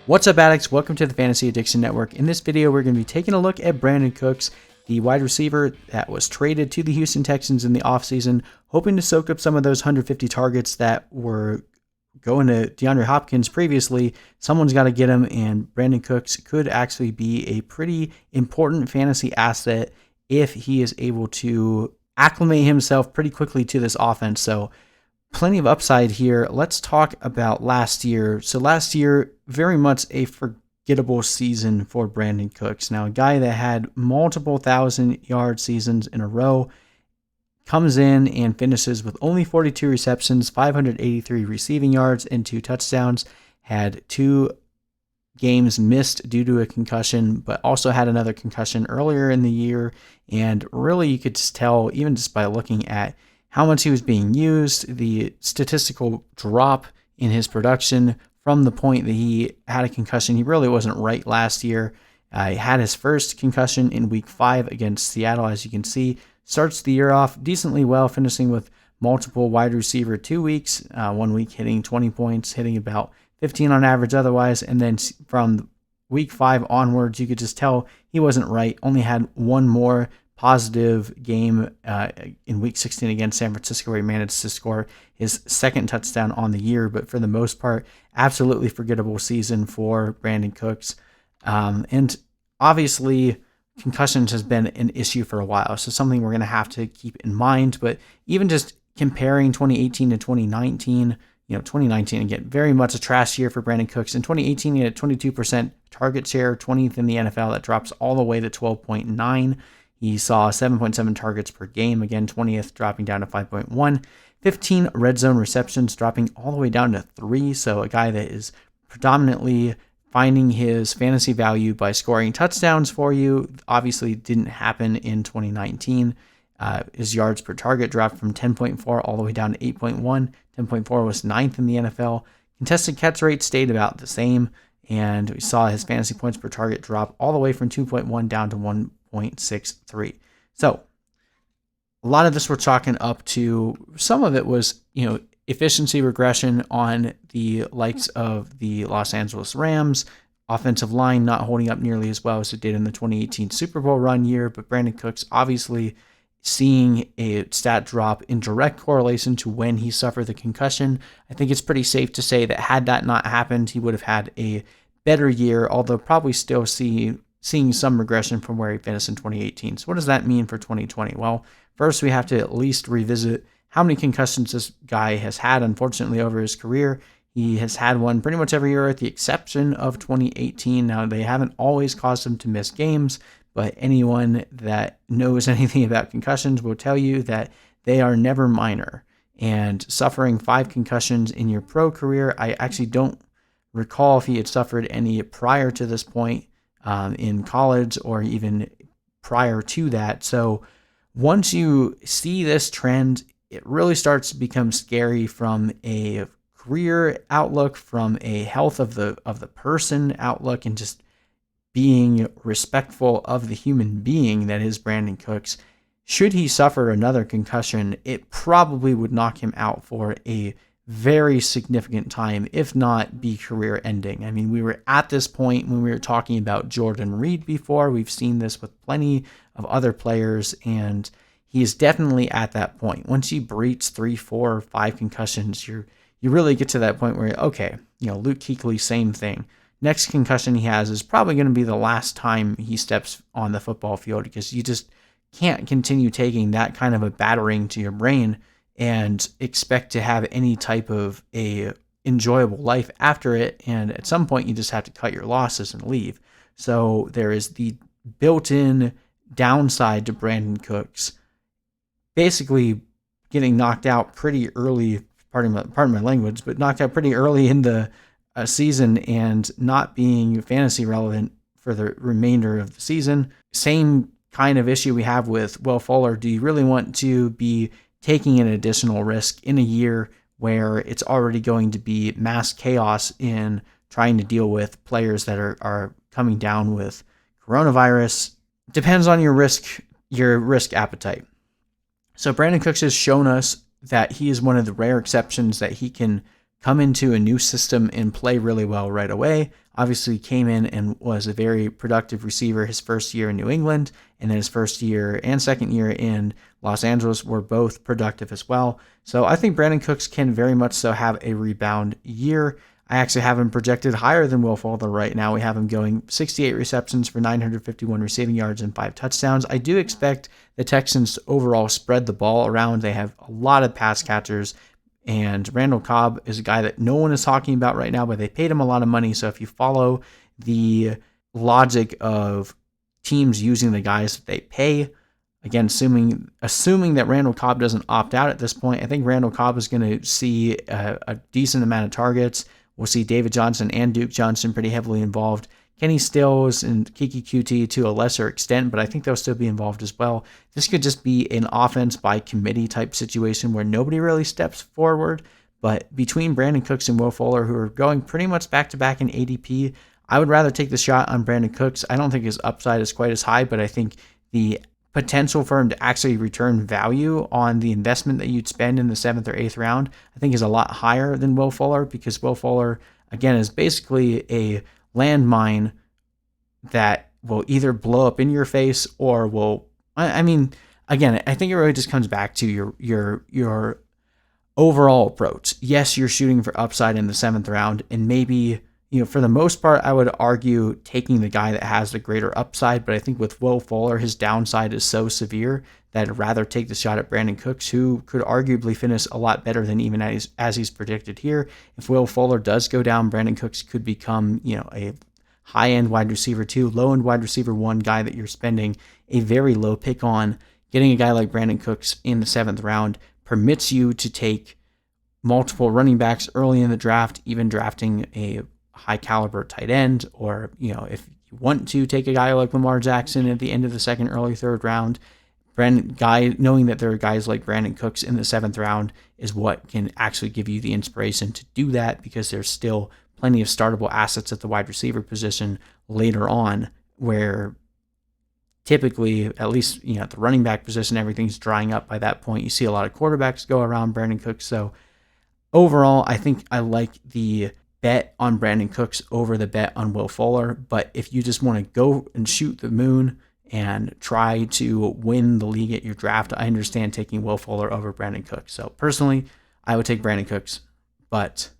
What's up, addicts? Welcome to the Fantasy Addiction Network. In this video, we're going to be taking a look at Brandin Cooks, the wide receiver that was traded to the Houston Texans in the offseason, hoping to soak up some of those 150 targets that were going to DeAndre Hopkins previously. Someone's got to get him, and Brandin Cooks could actually be a pretty important fantasy asset if he is able to acclimate himself pretty quickly to this offense. So plenty of upside here. Let's talk about last year. So last year, very much a forgettable season for Brandin Cooks. Now, a guy that had multiple 1,000-yard seasons in a row comes in and finishes with only 42 receptions, 583 receiving yards, and 2 touchdowns. Had 2 games missed due to a concussion, but also had another concussion earlier in the year. And really, you could just tell, even just by looking at how much he was being used, the statistical drop in his production from the point that he had a concussion. He really wasn't right last year. He had his first concussion in week 5 against Seattle, as you can see. Starts the year off decently well, finishing with multiple wide receiver 2 weeks. 1 week hitting 20 points, hitting about 15 on average otherwise. And then from week 5 onwards, you could just tell he wasn't right. Only had one more positive game in week 16 against San Francisco, where he managed to score his second touchdown on the year. But for the most part, absolutely forgettable season for Brandin Cooks. And obviously, concussions has been an issue for a while, so something we're going to have to keep in mind. But even just comparing 2018 to 2019, 2019, again, very much a trash year for Brandin Cooks. In 2018, he had a 22% target share, 20th in the NFL. That drops all the way to 12.9. He saw 7.7 targets per game, again, 20th, dropping down to 5.1. 15 red zone receptions, dropping all the way down to 3. So a guy that is predominantly finding his fantasy value by scoring touchdowns for you. Obviously didn't happen in 2019. His yards per target dropped from 10.4 all the way down to 8.1. 10.4 was 9th in the NFL. Contested catch rate stayed about the same, and we saw his fantasy points per target drop all the way from 2.1 down to 1.63. So a lot of this we're chalking up to, some of it was, efficiency regression on the likes of the Los Angeles Rams, offensive line not holding up nearly as well as it did in the 2018 Super Bowl run year. But Brandin Cooks obviously seeing a stat drop in direct correlation to when he suffered the concussion. I think it's pretty safe to say that had that not happened, he would have had a better year, although probably still seeing some regression from where he finished in 2018. So what does that mean for 2020? Well, first we have to at least revisit how many concussions this guy has had, unfortunately, over his career. He has had one pretty much every year, with the exception of 2018. Now, they haven't always caused him to miss games, but anyone that knows anything about concussions will tell you that they are never minor. And suffering 5 concussions in your pro career, I actually don't recall if he had suffered any prior to this point in college or even prior to that. So once you see this trend, it really starts to become scary from a career outlook, from a health of the person outlook, and just being respectful of the human being that is Brandin Cooks. Should he suffer another concussion, it probably would knock him out for a very significant time, if not be career ending. I mean, we were at this point when we were talking about Jordan Reed before. We've seen this with plenty of other players, and he is definitely at that point. Once you breach 3, 4, 5 concussions, you really get to that point where, okay, Luke Kuechly, same thing. Next concussion he has is probably going to be the last time he steps on the football field, because you just can't continue taking that kind of a battering to your brain and expect to have any type of a enjoyable life after it. And at some point, you just have to cut your losses and leave. So there is the built-in downside to Brandin Cooks basically getting knocked out pretty early, pardon my language, but knocked out pretty early in the season and not being fantasy relevant for the remainder of the season. Same kind of issue we have with Will Fuller. Do you really want to be taking an additional risk in a year where it's already going to be mass chaos in trying to deal with players that are coming down with coronavirus? Depends on your risk appetite. So Brandin Cooks has shown us that he is one of the rare exceptions that he can come into a new system and play really well right away. Obviously came in and was a very productive receiver his first year in New England, and then his first year and second year in Los Angeles were both productive as well. So I think Brandin Cooks can very much so have a rebound year. I actually have him projected higher than Will Fuller right now. We have him going 68 receptions for 951 receiving yards and 5 touchdowns. I do expect the Texans to overall spread the ball around. They have a lot of pass catchers, and Randall Cobb is a guy that no one is talking about right now, but they paid him a lot of money. So if you follow the logic of teams using the guys that they pay, again, assuming that Randall Cobb doesn't opt out at this point, I think Randall Cobb is going to see a decent amount of targets. We'll see David Johnson and Duke Johnson pretty heavily involved. Kenny Stills and Kiki QT to a lesser extent, but I think they'll still be involved as well. This could just be an offense by committee type situation where nobody really steps forward. But between Brandin Cooks and Will Fuller, who are going pretty much back-to-back in ADP, I would rather take the shot on Brandin Cooks. I don't think his upside is quite as high, but I think the potential for him to actually return value on the investment that you'd spend in the 7th or 8th round, I think is a lot higher than Will Fuller, because Will Fuller, again, is basically a landmine that will either blow up in your face or will, I mean, again, I think it really just comes back to your overall approach. Yes, you're shooting for upside in the 7th round, and maybe, for the most part, I would argue taking the guy that has the greater upside, but I think with Will Fuller, his downside is so severe that I'd rather take the shot at Brandin Cooks, who could arguably finish a lot better than even as he's predicted here. If Will Fuller does go down, Brandin Cooks could become, a high-end wide receiver 2, low-end wide receiver 1 guy that you're spending a very low pick on. Getting a guy like Brandin Cooks in the 7th round permits you to take multiple running backs early in the draft, even drafting a high-caliber tight end, or, if you want to take a guy like Lamar Jackson at the end of the 2nd, early 3rd round, knowing that there are guys like Brandin Cooks in the 7th round is what can actually give you the inspiration to do that, because there's still plenty of startable assets at the wide receiver position later on, where typically, at least at the running back position, everything's drying up by that point. You see a lot of quarterbacks go around Brandin Cooks. So overall, I think I like the bet on Brandin Cooks over the bet on Will Fuller. But if you just want to go and shoot the moon and try to win the league at your draft, I understand taking Will Fuller over Brandin Cooks. So personally, I would take Brandin Cooks, but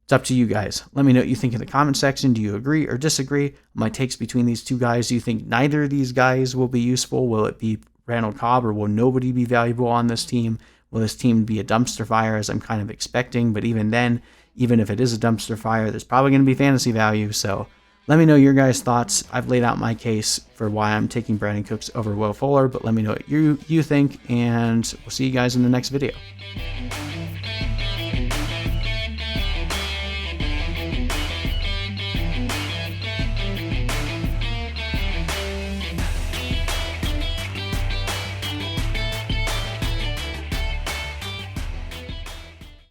it's up to you guys. Let me know what you think in the comment section. Do you agree or disagree? My takes between these two guys. Do you think neither of these guys will be useful? Will it be Randall Cobb, or will nobody be valuable on this team? Will this team be a dumpster fire, as I'm kind of expecting? But even then, even if it is a dumpster fire, there's probably going to be fantasy value. So let me know your guys' thoughts. I've laid out my case for why I'm taking Brandin Cooks over Will Fuller, but let me know what you think, and we'll see you guys in the next video.